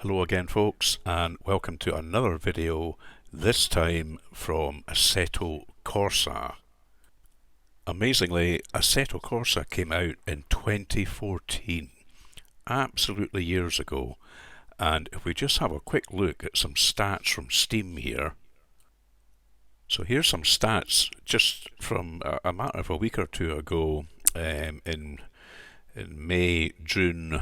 Hello again folks, and welcome to another video, this time from Assetto Corsa. Amazingly, Assetto Corsa came out in 2014, absolutely years ago, and if we just have a quick look at some stats from Steam here. So here's some stats just from a matter of a week or two ago, in May, June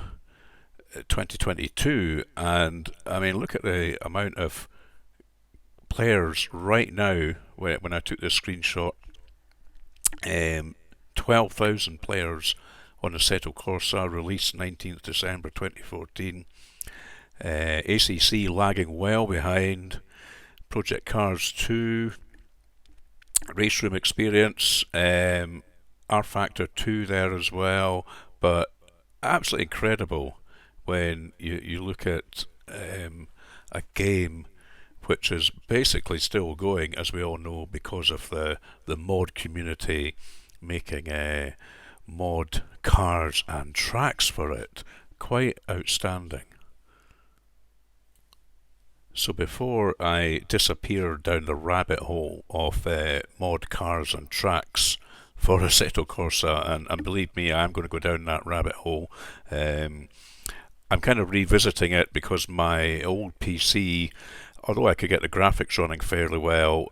2022, and I mean, look at the amount of players right now when I took this screenshot. 12,000 players on Assetto Corsa, released 19th December 2014. ACC lagging well behind. Project Cars 2, Race Room Experience, R Factor 2 there as well, but absolutely incredible when you look at a game which is basically still going, as we all know, because of the mod community making mod cars and tracks for it. Quite outstanding. So before I disappear down the rabbit hole of mod cars and tracks for Assetto Corsa, and believe me, I'm going to go down that rabbit hole. I'm kind of revisiting it because my old PC, although I could get the graphics running fairly well,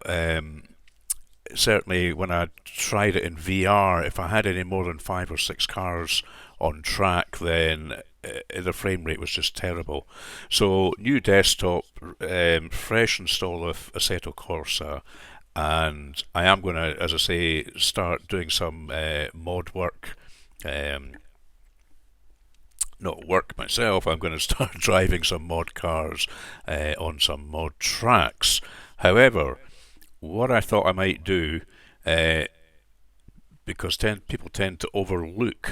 certainly when I tried it in VR, if I had any more than 5 or 6 cars on track, then the frame rate was just terrible. So new desktop, fresh install of Assetto Corsa, and I am going to, as I say, start doing some mod work. Not work myself, I'm going to start driving some mod cars on some mod tracks. However, what I thought I might do, because people tend to overlook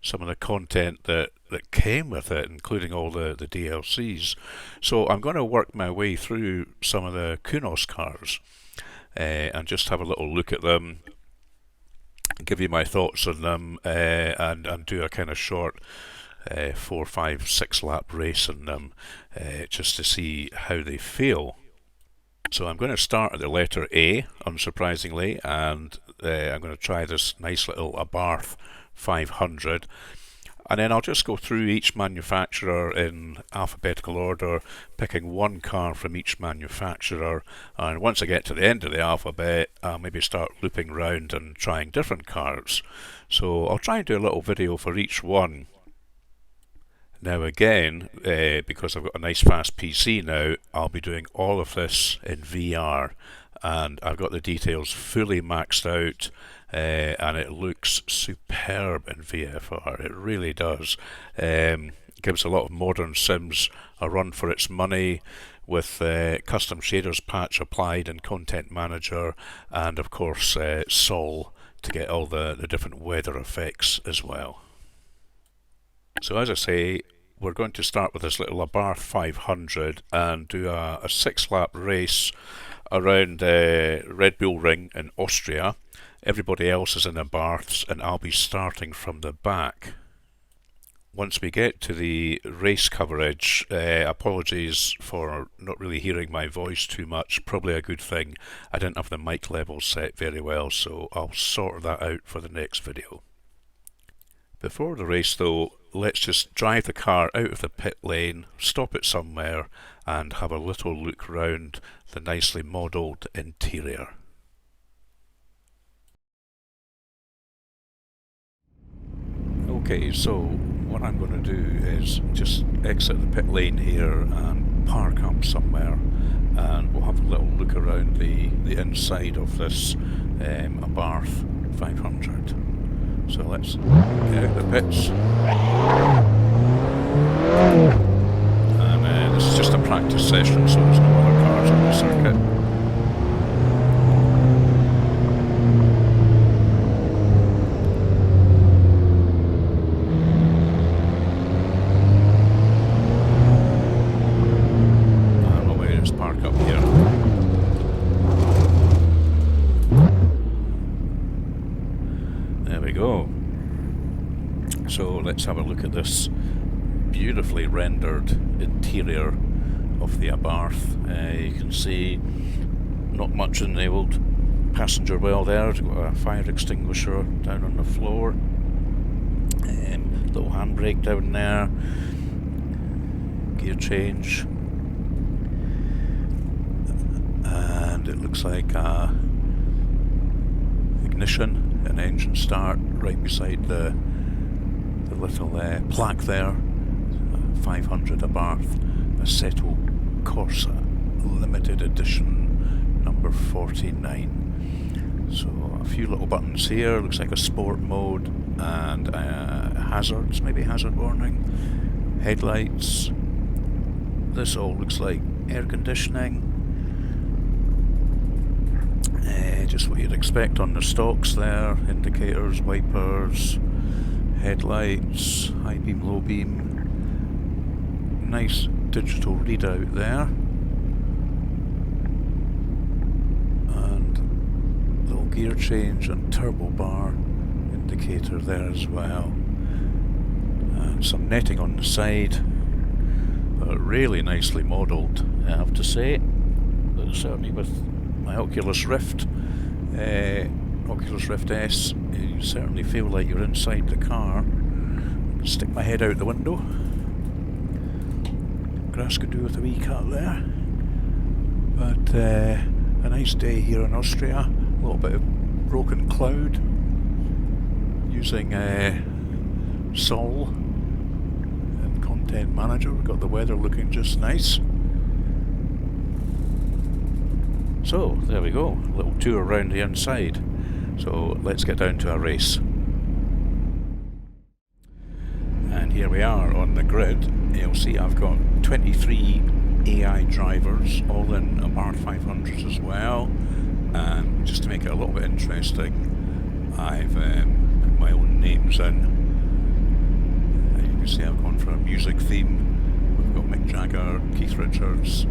some of the content that came with it, including all the DLCs. So I'm going to work my way through some of the Kunos cars and just have a little look at them, give you my thoughts on them, and do a kind of short 4, 5, 6 lap race on them, just to see how they feel. So I'm going to start at the letter A, unsurprisingly, and I'm going to try this nice little Abarth 500, and then I'll just go through each manufacturer in alphabetical order, picking one car from each manufacturer, and once I get to the end of the alphabet, I'll maybe start looping around and trying different cars. So I'll try and do a little video for each one. Now again, because I've got a nice fast PC now, I'll be doing all of this in VR, and I've got the details fully maxed out, and it looks superb in VFR. It really does. Gives a lot of modern sims a run for its money, with custom shaders patch applied in Content Manager, and of course Sol to get all the different weather effects as well. So as I say, we're going to start with this little Abarth 500 and do a 6 lap race around Red Bull Ring in Austria. Everybody else is in Abarths, and I'll be starting from the back. Once we get to the race coverage, apologies for not really hearing my voice too much, probably a good thing. I didn't have the mic levels set very well, so I'll sort that out for the next video. Before the race though, let's just drive the car out of the pit lane, stop it somewhere, and have a little look round the nicely modelled interior. Okay, so what I'm going to do is just exit the pit lane here and park up somewhere, and we'll have a little look around the inside of this Abarth 500. So let's get out the pits. And this is just a practice session, so there's no other cars on the circuit. And we'll just park up here. There we go. So let's have a look at this beautifully rendered interior of the Abarth. You can see not much in the old passenger well there. It's got a fire extinguisher down on the floor. Little handbrake down there. Gear change. And it looks like a ignition and engine start right beside the little plaque there. 500 Abarth Assetto Corsa limited edition number 49. So a few little buttons here. Looks like a sport mode and hazards, maybe hazard warning. Headlights. This all looks like air conditioning. Just what you'd expect on the stocks there. Indicators, wipers, headlights, high beam, low beam. Nice digital readout there. And little gear change and turbo bar indicator there as well. And some netting on the side. But really nicely modelled, I have to say. But certainly with my Oculus Rift S, you certainly feel like you're inside the car. Stick my head out the window. Grass could do with a wee cut there. But a nice day here in Austria. A little bit of broken cloud. Using Sol and Content Manager. We've got the weather looking just nice. So, there we go, a little tour around the inside. So, let's get down to a race. And here we are on the grid. You'll see I've got 23 AI drivers, all in Abarth 500s as well. And just to make it a little bit interesting, I've put my own names in. You can see I've gone for a music theme. We've got Mick Jagger, Keith Richards,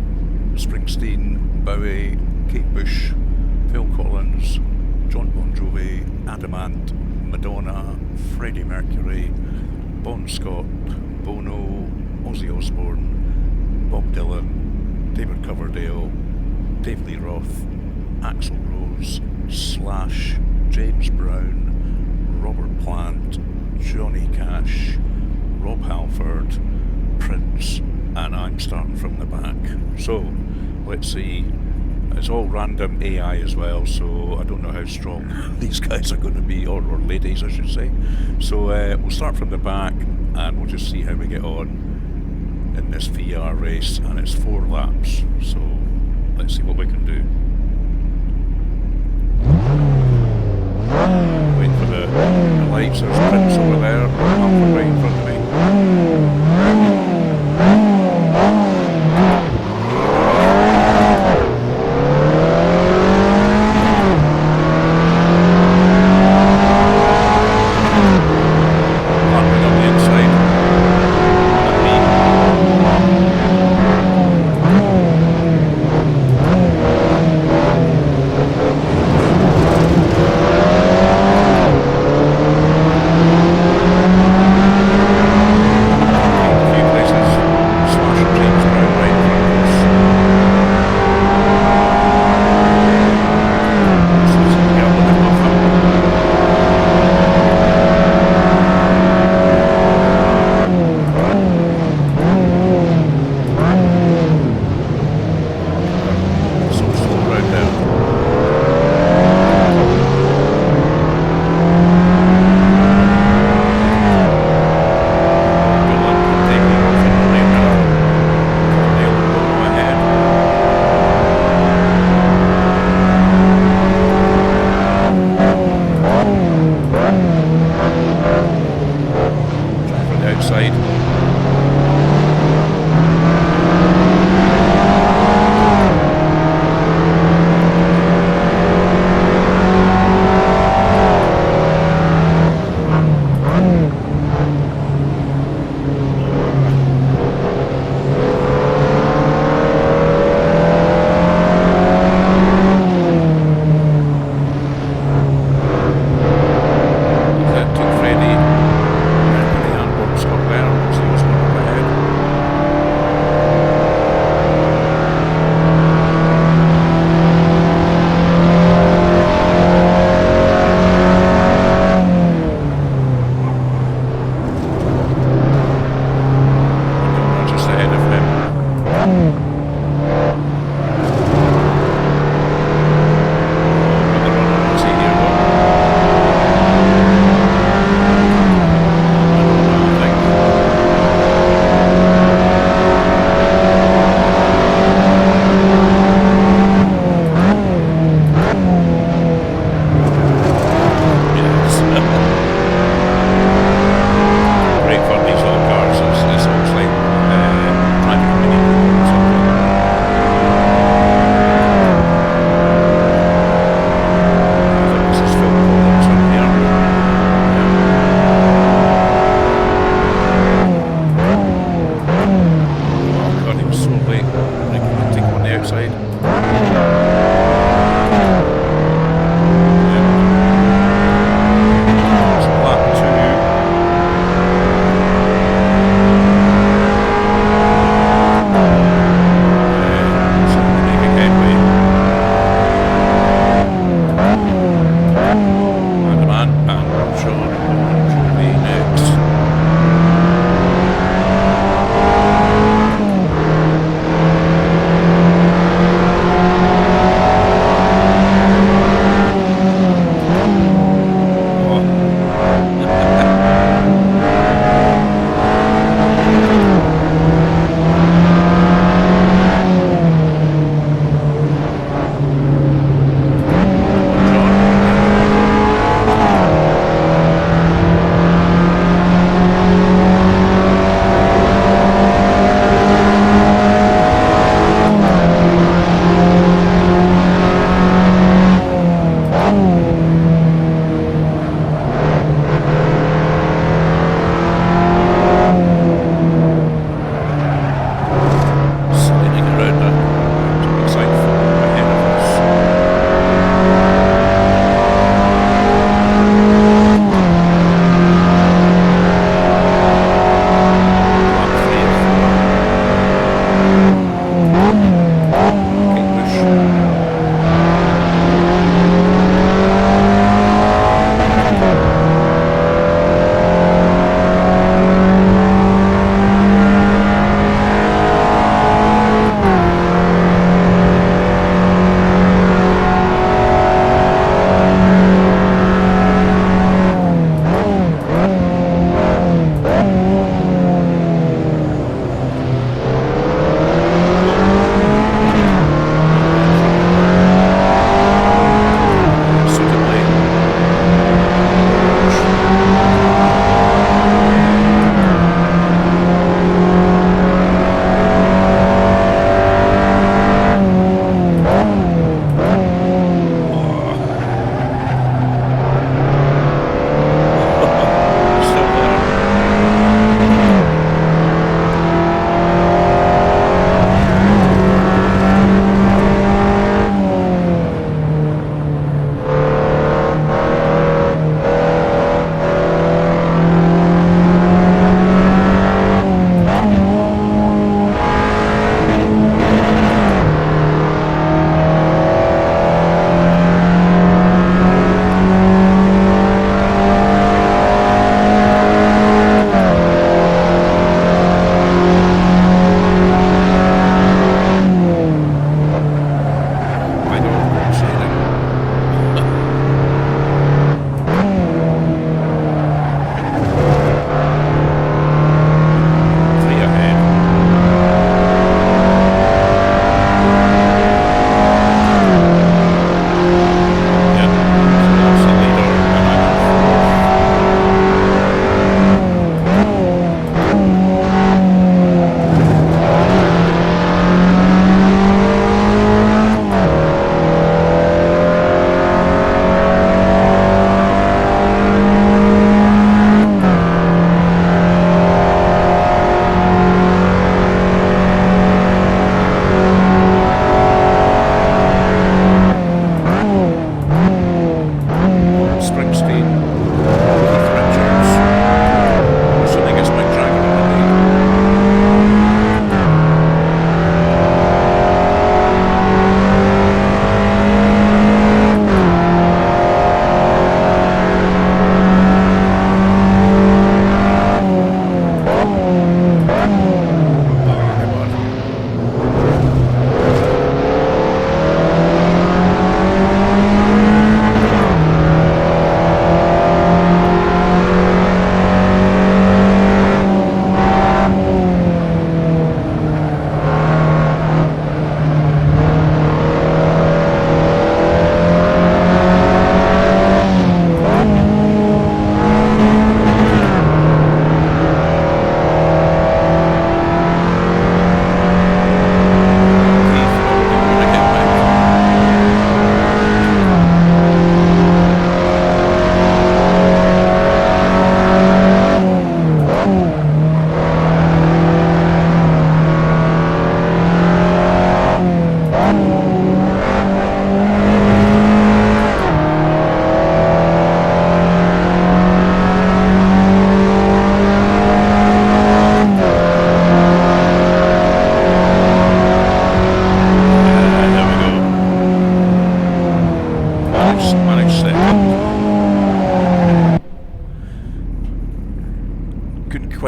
Springsteen, Bowie, Kate Bush, Phil Collins, John Bon Jovi, Adamant, Madonna, Freddie Mercury, Bon Scott, Bono, Ozzy Osbourne, Bob Dylan, David Coverdale, Dave Lee Roth, Axl Rose, Slash, James Brown, Robert Plant, Johnny Cash, Rob Halford, Prince, and I'm starting from the back. So, let's see. It's all random AI as well, so I don't know how strong these guys are going to be, or ladies I should say. So we'll start from the back and we'll just see how we get on in this VR race, and it's 4 laps, so let's see what we can do. Wait for the lights. There's Prince over there, Alpha right in front of me.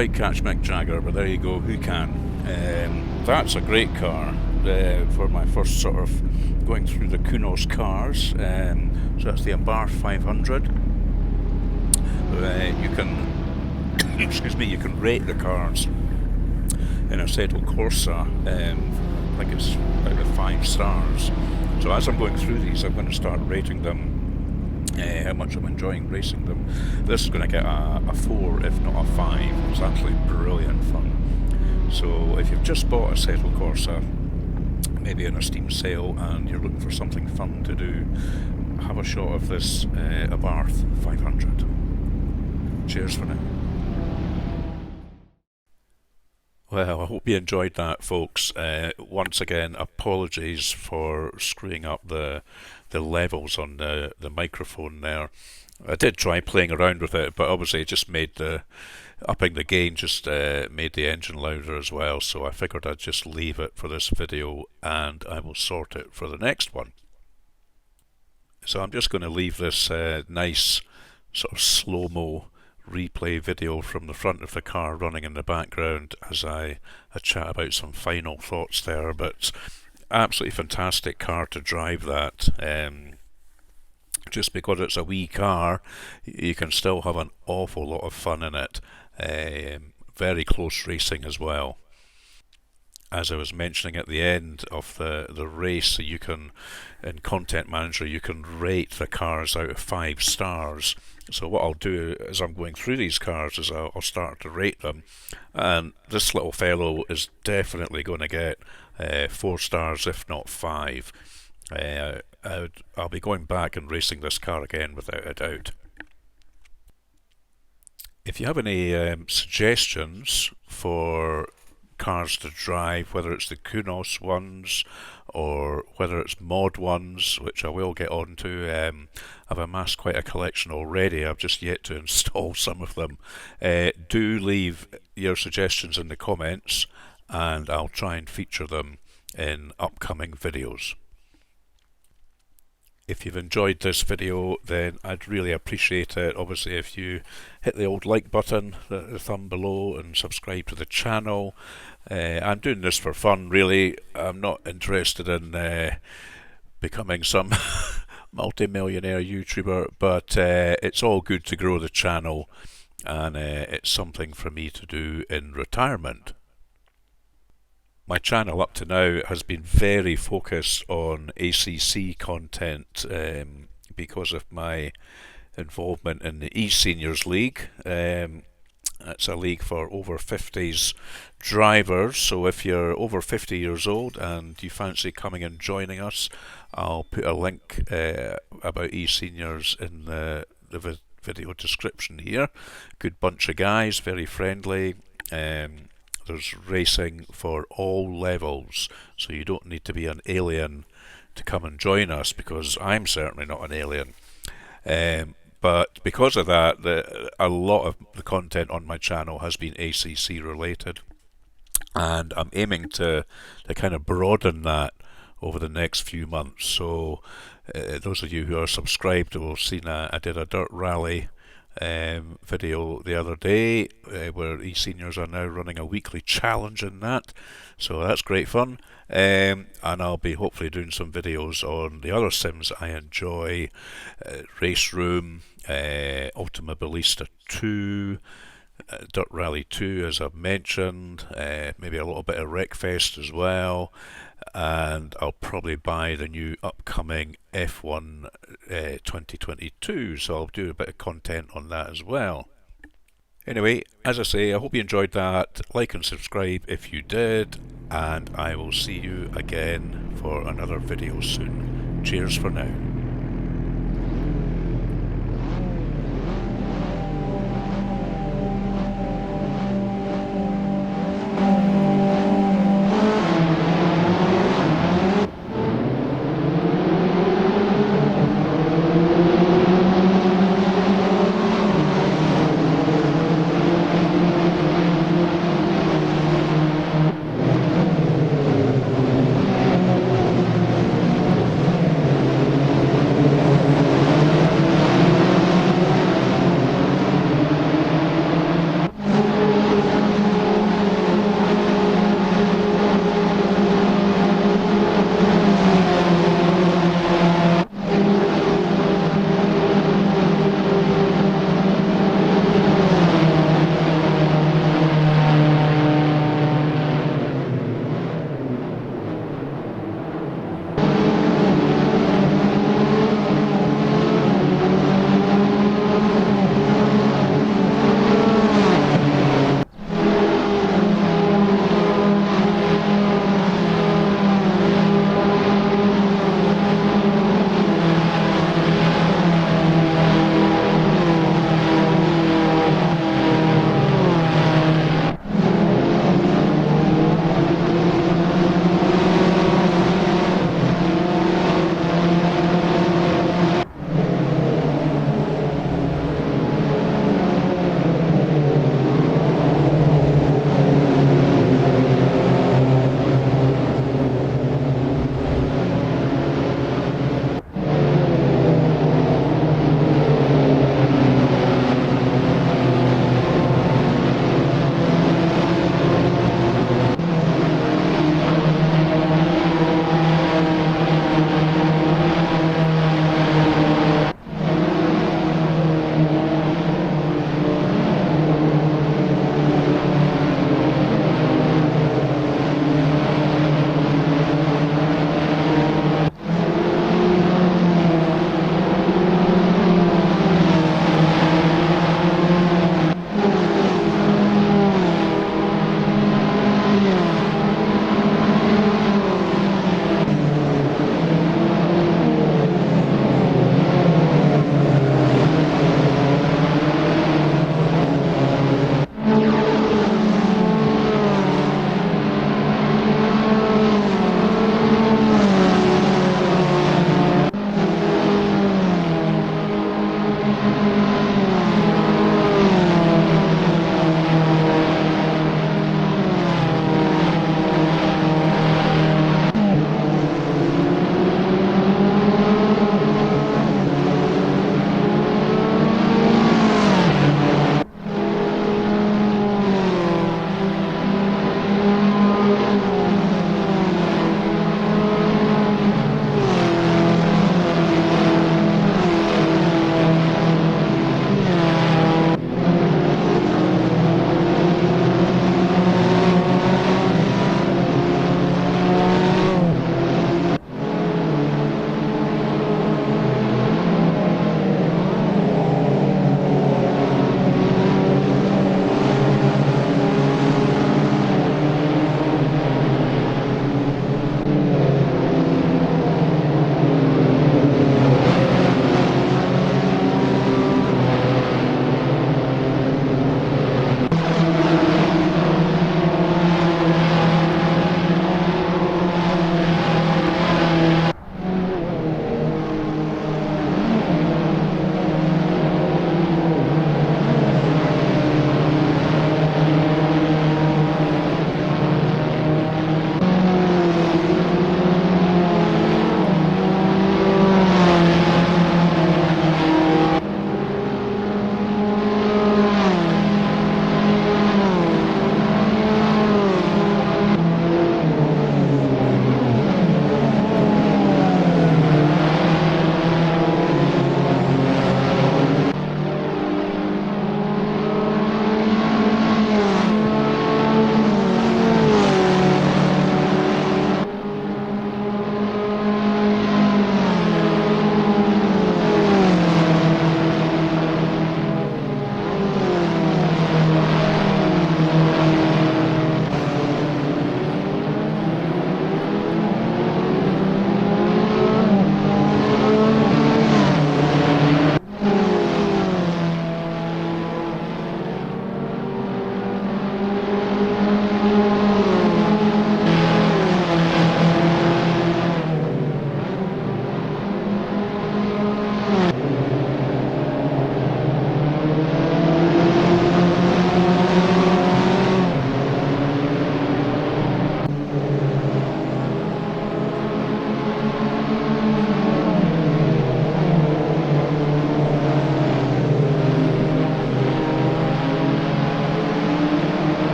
quite catch Mick Jagger, but there you go, who can? That's a great car for my first sort of going through the Kunos cars. So that's the Abarth 500. You can, excuse me, you can rate the cars in Assetto Corsa. I think it's out of 5 stars. So as I'm going through these, I'm going to start rating them. How much I'm enjoying racing them. This is going to get a 4, if not a 5. It's actually brilliant fun. So if you've just bought a Assetto Corsa, maybe in a Steam sale, and you're looking for something fun to do, have a shot of this Abarth 500. Cheers for now. Well, I hope you enjoyed that, folks. Once again, apologies for screwing up the levels on the microphone there. I did try playing around with it, but obviously it just made upping the gain just made the engine louder as well, so I figured I'd just leave it for this video and I will sort it for the next one. So I'm just going to leave this nice sort of slow-mo replay video from the front of the car running in the background as I chat about some final thoughts there. But absolutely fantastic car to drive, that. Just because it's a wee car, you can still have an awful lot of fun in it. Very close racing as well. As I was mentioning at the end of the race, you can, in Content Manager, you can rate the cars out of 5 stars. So what I'll do as I'm going through these cars is I'll start to rate them, and this little fellow is definitely going to get 4 stars, if not 5. I'll be going back and racing this car again without a doubt. If you have any suggestions for cars to drive, whether it's the Kunos ones or whether it's mod ones, which I will get on to. I've amassed quite a collection already. I've just yet to install some of them. Do leave your suggestions in the comments and I'll try and feature them in upcoming videos. If you've enjoyed this video, then I'd really appreciate it. Obviously, if you hit the old like button, the thumb below, and subscribe to the channel. I'm doing this for fun, really. I'm not interested in becoming some multi-millionaire YouTuber, but it's all good to grow the channel, and it's something for me to do in retirement. My channel up to now has been very focused on ACC content because of my involvement in the E-Seniors League. It's a league for over 50s drivers, so if you're over 50 years old and you fancy coming and joining us, I'll put a link about E-Seniors in the video description here. Good bunch of guys, very friendly. There's racing for all levels, so you don't need to be an alien to come and join us, because I'm certainly not an alien. But because of that, a lot of the content on my channel has been ACC related, and I'm aiming to kind of broaden that over the next few months. So those of you who are subscribed will have seen I did a dirt rally video the other day where E-Seniors are now running a weekly challenge in that, so that's great fun. And I'll be hopefully doing some videos on the other sims I enjoy, Race Room, Automobilista 2, Dirt Rally 2 as I've mentioned, maybe a little bit of Wreckfest as well, and I'll probably buy the new upcoming F1 2022, so I'll do a bit of content on that as well. Anyway, as I say, I hope you enjoyed that. Like and subscribe if you did, and I will see you again for another video soon. Cheers for now.